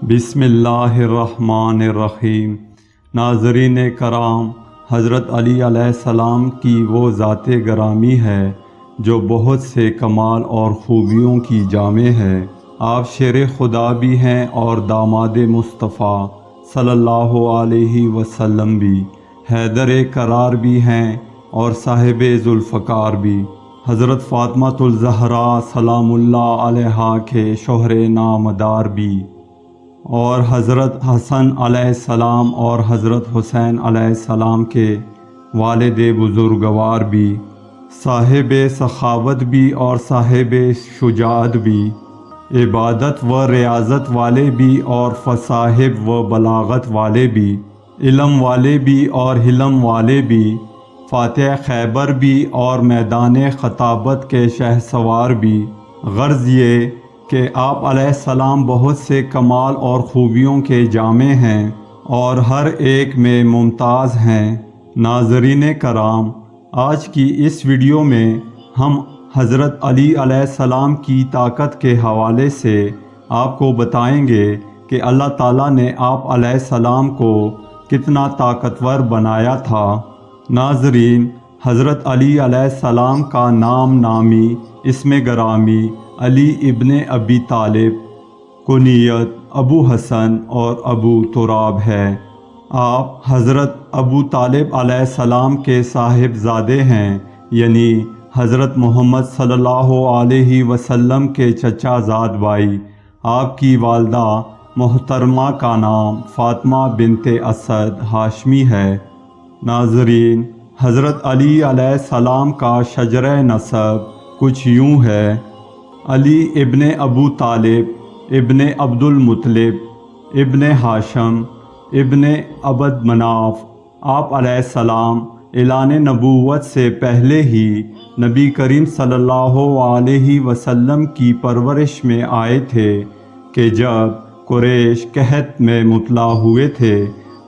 بسم اللہ الرحمن الرحیم۔ ناظرین کرام، حضرت علی علیہ السلام کی وہ ذات گرامی ہے جو بہت سے کمال اور خوبیوں کی جامع ہے۔ آپ شیر خدا بھی ہیں اور داماد مصطفیٰ صلی اللہ علیہ وسلم بھی، حیدر قرار بھی ہیں اور صاحب ذوالفقار بھی، حضرت فاطمۃ الزہرا سلام اللہ علیہا کے شوہر نامدار بھی، اور حضرت حسن علیہ السلام اور حضرت حسین علیہ السلام کے والد بزرگوار بھی، صاحب سخاوت بھی اور صاحب شجاعت بھی، عبادت و ریاضت والے بھی اور فصاحب و بلاغت والے بھی، علم والے بھی اور حلم والے بھی، فاتح خیبر بھی اور میدان خطابت کے شہسوار بھی۔ غرض یہ کہ آپ علیہ السلام بہت سے کمال اور خوبیوں کے جامع ہیں اور ہر ایک میں ممتاز ہیں۔ ناظرین کرام، آج کی اس ویڈیو میں ہم حضرت علی علیہ السلام کی طاقت کے حوالے سے آپ کو بتائیں گے کہ اللہ تعالیٰ نے آپ علیہ السلام کو کتنا طاقتور بنایا تھا۔ ناظرین، حضرت علی علیہ السلام کا نام نامی اسم گرامی علی ابن ابی طالب، کنیت ابو حسن اور ابو تراب ہے۔ آپ حضرت ابو طالب علیہ السلام کے صاحب زادے ہیں، یعنی حضرت محمد صلی اللہ علیہ وسلم کے چچا زاد بھائی۔ آپ کی والدہ محترمہ کا نام فاطمہ بنت اسد ہاشمی ہے۔ ناظرین، حضرت علی علیہ السلام کا شجرہ نسب کچھ یوں ہے: علی ابن ابو طالب ابن عبد المطلب ابن ہاشم ابن عبد مناف۔ آپ علیہ السلام اعلان نبوت سے پہلے ہی نبی کریم صلی اللہ علیہ وسلم کی پرورش میں آئے تھے کہ جب قریش قحط میں مبتلا ہوئے تھے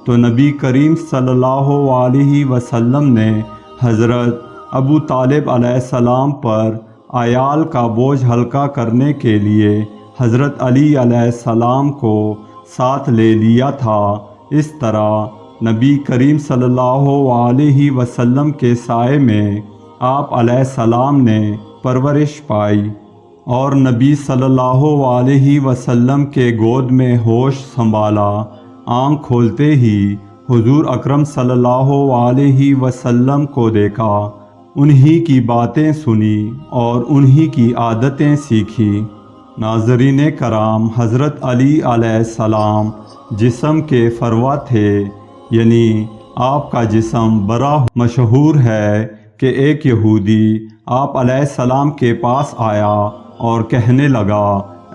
تو نبی کریم صلی اللہ علیہ وسلم نے حضرت ابو طالب علیہ السلام پر عیال کا بوجھ ہلکا کرنے کے لیے حضرت علی علیہ السلام کو ساتھ لے لیا تھا۔ اس طرح نبی کریم صلی اللہ علیہ وسلم کے سائے میں آپ علیہ السلام نے پرورش پائی اور نبی صلی اللہ علیہ وسلم کے گود میں ہوش سنبھالا۔ آنکھ کھولتے ہی حضور اکرم صلی اللہ علیہ وسلم کو دیکھا، انہی کی باتیں سنی اور انہی کی عادتیں سیکھی۔ ناظرین کرام، حضرت علی علیہ السلام جسم کے فروا تھے، یعنی آپ کا جسم بڑا مشہور ہے کہ ایک یہودی آپ علیہ السلام کے پاس آیا اور کہنے لگا: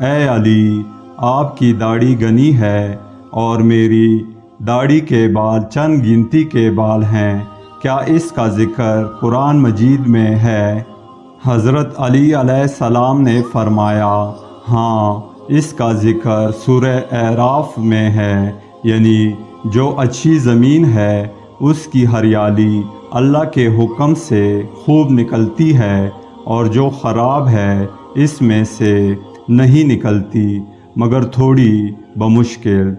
اے علی، آپ کی داڑھی گنی ہے اور میری داڑھی کے بال چند گنتی کے بال ہیں، کیا اس کا ذکر قرآن مجید میں ہے؟ حضرت علی علیہ السلام نے فرمایا: ہاں، اس کا ذکر سورہ اعراف میں ہے، یعنی جو اچھی زمین ہے اس کی ہریالی اللہ کے حکم سے خوب نکلتی ہے اور جو خراب ہے اس میں سے نہیں نکلتی مگر تھوڑی بمشکل۔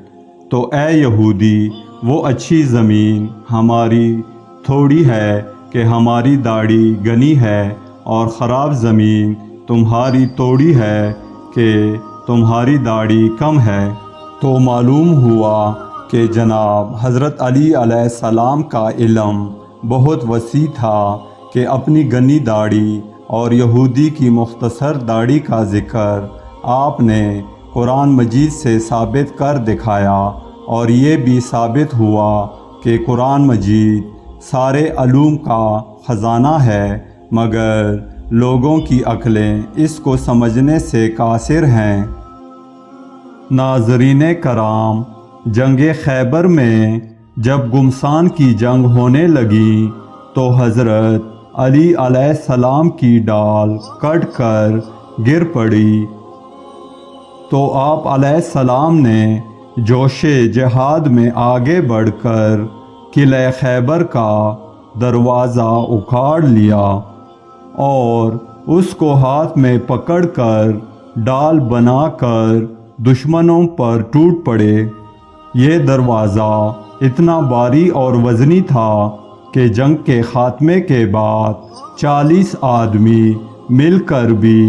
تو اے یہودی، وہ اچھی زمین ہماری تھوڑی ہے کہ ہماری داڑھی گنی ہے، اور خراب زمین تمہاری توڑی ہے کہ تمہاری داڑھی کم ہے۔ تو معلوم ہوا کہ جناب حضرت علی علیہ السلام کا علم بہت وسیع تھا کہ اپنی گنی داڑھی اور یہودی کی مختصر داڑھی کا ذکر آپ نے قرآن مجید سے ثابت کر دکھایا، اور یہ بھی ثابت ہوا کہ قرآن مجید سارے علوم کا خزانہ ہے، مگر لوگوں کی عقلیں اس کو سمجھنے سے قاصر ہیں۔ ناظرین کرام، جنگ خیبر میں جب گمسان کی جنگ ہونے لگی تو حضرت علی علیہ السلام کی ڈال کٹ کر گر پڑی، تو آپ علیہ السلام نے جوش جہاد میں آگے بڑھ کر قلعہ خیبر کا دروازہ اکھاڑ لیا اور اس کو ہاتھ میں پکڑ کر ڈال بنا کر دشمنوں پر ٹوٹ پڑے۔ یہ دروازہ اتنا بھاری اور وزنی تھا کہ جنگ کے خاتمے کے بعد 40 آدمی مل کر بھی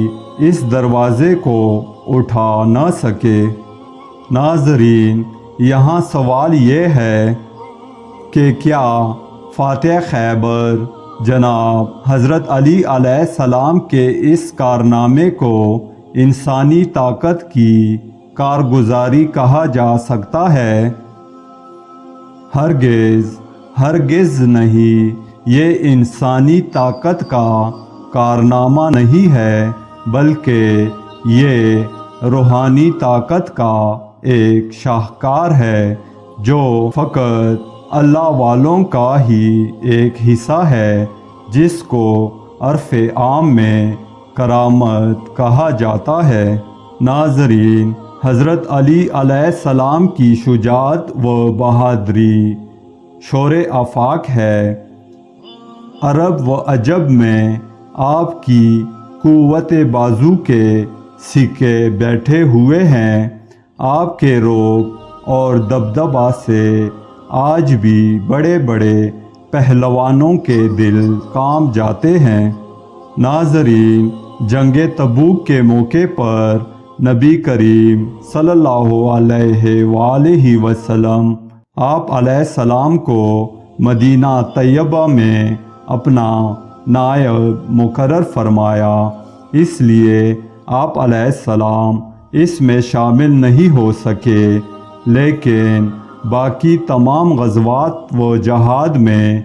اس دروازے کو اٹھا نہ سکے۔ ناظرین، یہاں سوال یہ ہے کہ کیا فاتح خیبر جناب حضرت علی علیہ السلام کے اس کارنامے کو انسانی طاقت کی کارگزاری کہا جا سکتا ہے؟ ہرگز نہیں۔ یہ انسانی طاقت کا کارنامہ نہیں ہے، بلکہ یہ روحانی طاقت کا ایک شاہکار ہے جو فقط اللہ والوں کا ہی ایک حصہ ہے، جس کو عرف عام میں کرامت کہا جاتا ہے۔ ناظرین، حضرت علی علیہ السلام کی شجاعت و بہادری شور آفاق ہے۔ عرب و عجب میں آپ کی قوت بازو کے سکے بیٹھے ہوئے ہیں۔ آپ کے رعب اور دبدبہ سے آج بھی بڑے بڑے پہلوانوں کے دل کانپ جاتے ہیں۔ ناظرین، جنگ تبوک کے موقع پر نبی کریم صلی اللہ علیہ وآلہ وسلم آپ علیہ السلام کو مدینہ طیبہ میں اپنا نائب مقرر فرمایا، اس لیے آپ علیہ السلام اس میں شامل نہیں ہو سکے، لیکن باقی تمام غزوات و جہاد میں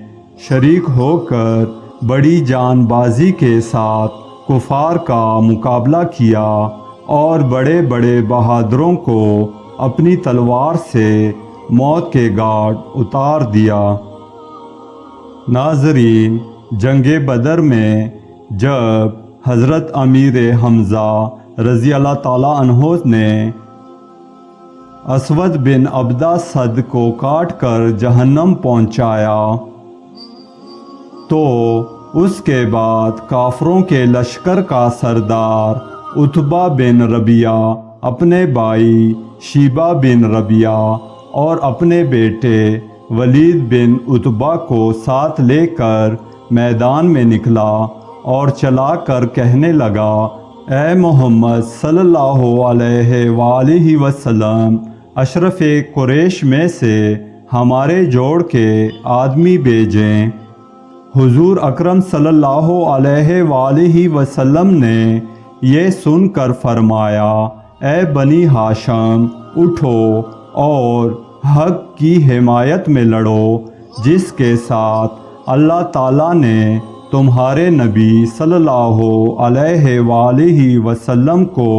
شریک ہو کر بڑی جان بازی کے ساتھ کفار کا مقابلہ کیا اور بڑے بڑے بہادروں کو اپنی تلوار سے موت کے گھاٹ اتار دیا۔ ناظرین، جنگ بدر میں جب حضرت امیر حمزہ رضی اللہ تعالیٰ عنہ نے اسود بن عبدہ صد کو کاٹ کر جہنم پہنچایا تو اس کے بعد کافروں کے لشکر کا سردار عتبہ بن ربیعہ اپنے بھائی شیبہ بن ربیعہ اور اپنے بیٹے ولید بن عتبہ کو ساتھ لے کر میدان میں نکلا اور چلا کر کہنے لگا، اے محمد صلی اللہ علیہ وآلہ وسلم، اشرف قریش میں سے ہمارے جوڑ کے آدمی بھیجیں۔ حضور اکرم صلی اللہ علیہ وآلہ وسلم نے یہ سن کر فرمایا، اے بنی ہاشم، اٹھو اور حق کی حمایت میں لڑو، جس کے ساتھ اللہ تعالیٰ نے تمہارے نبی صلی اللہ علیہ وآلہ وسلم کو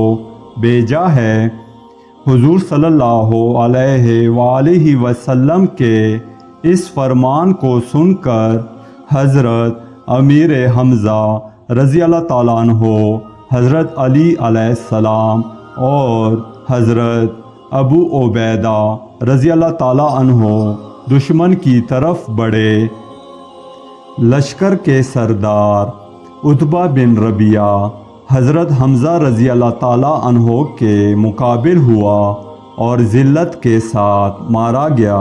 بھیجا ہے۔ حضور صلی اللہ علیہ وآلہ وسلم کے اس فرمان کو سن کر حضرت امیر حمزہ رضی اللہ تعالیٰ عنہ، حضرت علی علیہ السلام اور حضرت ابو عبیدہ رضی اللہ تعالیٰ عنہ دشمن کی طرف بڑھے۔ لشکر کے سردار عتبہ بن ربیعہ حضرت حمزہ رضی اللہ تعالیٰ عنہ کے مقابل ہوا اور ذلت کے ساتھ مارا گیا۔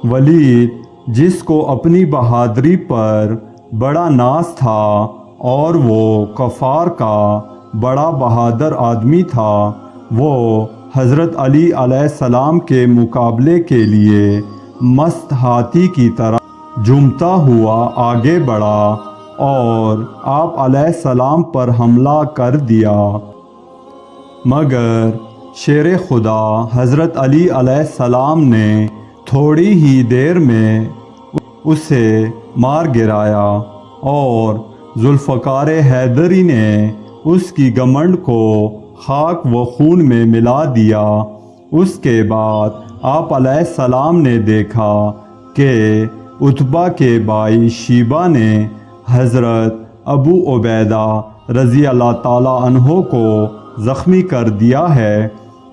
ولید، جس کو اپنی بہادری پر بڑا ناز تھا اور وہ کفار کا بڑا بہادر آدمی تھا، وہ حضرت علی علیہ السلام کے مقابلے کے لیے مست ہاتھی کی طرح جھومتا ہوا آگے بڑھا اور آپ علیہ السلام پر حملہ کر دیا، مگر شیر خدا حضرت علی علیہ السلام نے تھوڑی ہی دیر میں اسے مار گرایا اور ذوالفقار حیدری نے اس کی گھمنڈ کو خاک و خون میں ملا دیا۔ اس کے بعد آپ علیہ السلام نے دیکھا کہ عتبہ کے بھائی شیبہ نے حضرت ابو عبیدہ رضی اللہ تعالیٰ عنہ کو زخمی کر دیا ہے،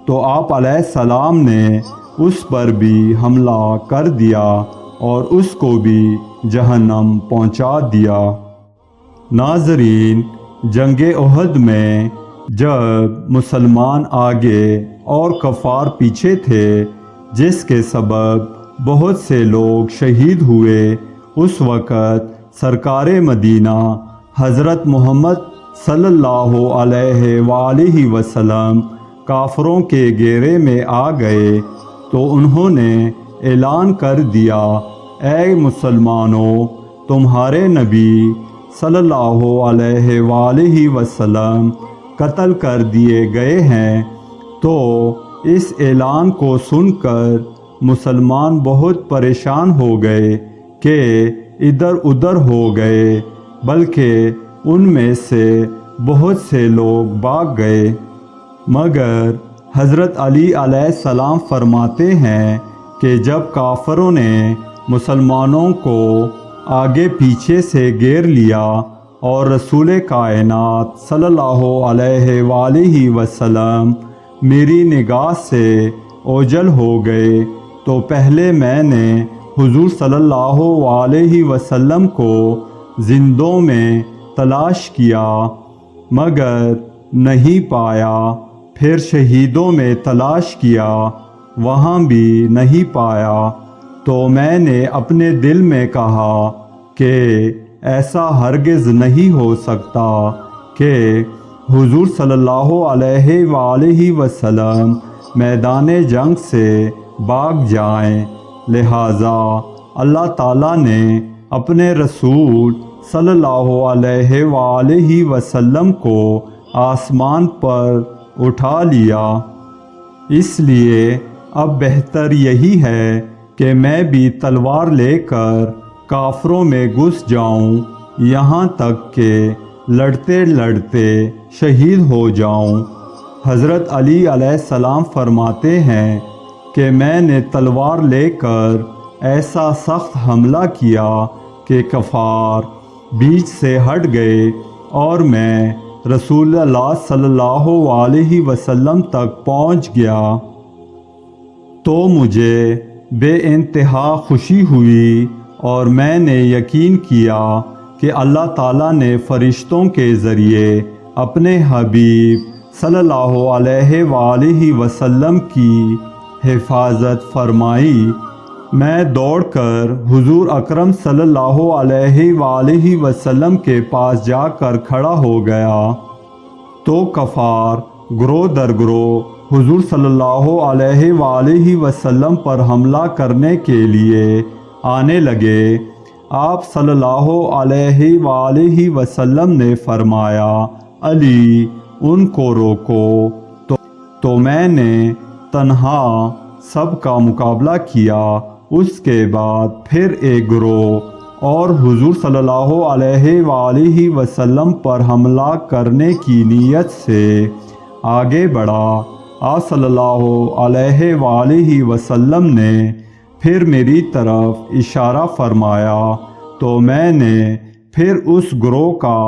تو آپ علیہ السلام نے اس پر بھی حملہ کر دیا اور اس کو بھی جہنم پہنچا دیا۔ ناظرین، جنگ احد میں جب مسلمان آگے اور کفار پیچھے تھے، جس کے سبب بہت سے لوگ شہید ہوئے، اس وقت سرکار مدینہ حضرت محمد صلی اللہ علیہ وآلہ وسلم کافروں کے گھیرے میں آ گئے تو انہوں نے اعلان کر دیا، اے مسلمانوں، تمہارے نبی صلی اللہ علیہ وآلہ وسلم قتل کر دیے گئے ہیں۔ تو اس اعلان کو سن کر مسلمان بہت پریشان ہو گئے کہ ادھر ادھر ہو گئے، بلکہ ان میں سے بہت سے لوگ بھاگ گئے، مگر حضرت علی علیہ السلام فرماتے ہیں کہ جب کافروں نے مسلمانوں کو آگے پیچھے سے گھیر لیا اور رسول کائنات صلی اللہ علیہ وآلہ وسلم میری نگاہ سے اوجھل ہو گئے، تو پہلے میں نے حضور صلی اللہ علیہ وسلم کو زندوں میں تلاش کیا مگر نہیں پایا، پھر شہیدوں میں تلاش کیا، وہاں بھی نہیں پایا، تو میں نے اپنے دل میں کہا کہ ایسا ہرگز نہیں ہو سکتا کہ حضور صلی اللہ علیہ وآلہ وسلم میدان جنگ سے بھاگ جائیں، لہٰذا اللہ تعالیٰ نے اپنے رسول صلی اللہ علیہ وآلہ وسلم کو آسمان پر اٹھا لیا۔ اس لیے اب بہتر یہی ہے کہ میں بھی تلوار لے کر کافروں میں گھس جاؤں، یہاں تک کہ لڑتے لڑتے شہید ہو جاؤں۔ حضرت علی علیہ السلام فرماتے ہیں کہ میں نے تلوار لے کر ایسا سخت حملہ کیا کہ کفار بیچ سے ہٹ گئے اور میں رسول اللہ صلی اللہ علیہ وسلم تک پہنچ گیا، تو مجھے بے انتہا خوشی ہوئی اور میں نے یقین کیا کہ اللہ تعالیٰ نے فرشتوں کے ذریعے اپنے حبیب صلی اللہ علیہ وآلہ وسلم کی حفاظت فرمائی۔ میں دوڑ کر حضور اکرم صلی اللہ علیہ وآلہ وسلم کے پاس جا کر کھڑا ہو گیا تو کفار گروہ در گروہ حضور صلی اللہ علیہ وآلہ وسلم پر حملہ کرنے کے لیے آنے لگے۔ آپ صلی اللہ علیہ وآلہ وسلم نے فرمایا، علی ان کو روکو، تو میں نے تنہا سب کا مقابلہ کیا۔ اس کے بعد پھر ایک گروہ اور حضور صلی اللہ علیہ وآلہ وسلم پر حملہ کرنے کی نیت سے آگے بڑھا۔ آپ صلی اللہ علیہ وآلہ وسلم نے پھر میری طرف اشارہ فرمایا تو میں نے پھر اس گروہ کا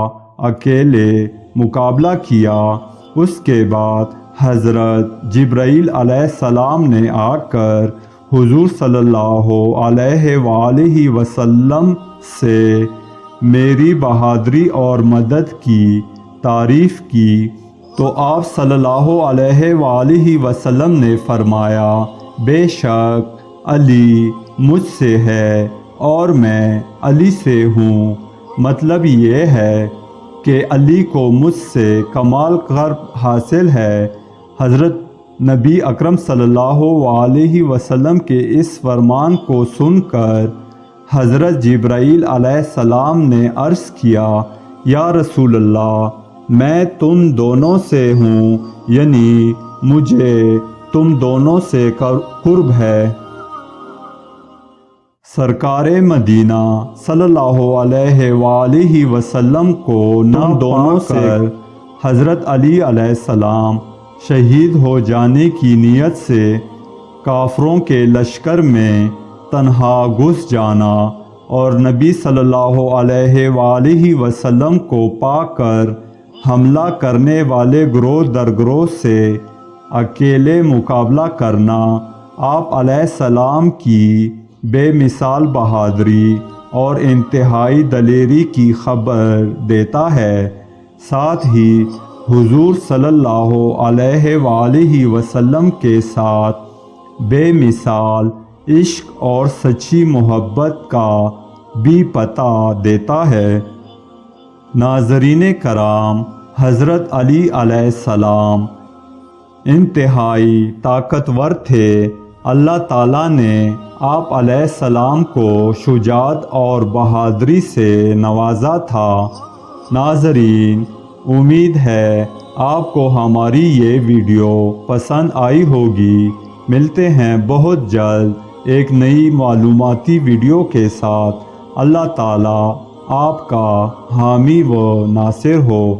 اکیلے مقابلہ کیا۔ اس کے بعد حضرت جبرائیل علیہ السلام نے آ کر حضور صلی اللہ علیہ وآلہ وسلم سے میری بہادری اور مدد کی تعریف کی، تو آپ صلی اللہ علیہ وآلہ وسلم نے فرمایا، بے شک علی مجھ سے ہے اور میں علی سے ہوں۔ مطلب یہ ہے کہ علی کو مجھ سے کمال قرب حاصل ہے۔ حضرت نبی اکرم صلی اللہ علیہ وسلم کے اس فرمان کو سن کر حضرت جبرائیل علیہ السلام نے عرض کیا، یا رسول اللہ، میں تم دونوں سے ہوں، یعنی مجھے تم دونوں سے قرب ہے۔ سرکار مدینہ صلی اللہ علیہ وآلہ وسلم کو نام دونوں کر حضرت علی علیہ السلام شہید ہو جانے کی نیت سے کافروں کے لشکر میں تنہا گھس جانا اور نبی صلی اللہ علیہ وآلہ وسلم کو پا کر حملہ کرنے والے گروہ در گروہ سے اکیلے مقابلہ کرنا آپ علیہ السلام کی بے مثال بہادری اور انتہائی دلیری کی خبر دیتا ہے۔ ساتھ ہی حضور صلی اللہ علیہ وآلہ وسلم کے ساتھ بے مثال عشق اور سچی محبت کا بھی پتہ دیتا ہے۔ ناظرین کرام، حضرت علی علیہ السلام انتہائی طاقتور تھے۔ اللہ تعالیٰ نے آپ علیہ السلام کو شجاعت اور بہادری سے نوازا تھا۔ ناظرین، امید ہے آپ کو ہماری یہ ویڈیو پسند آئی ہوگی۔ ملتے ہیں بہت جلد ایک نئی معلوماتی ویڈیو کے ساتھ۔ اللہ تعالیٰ آپ کا حامی و ناصر ہو۔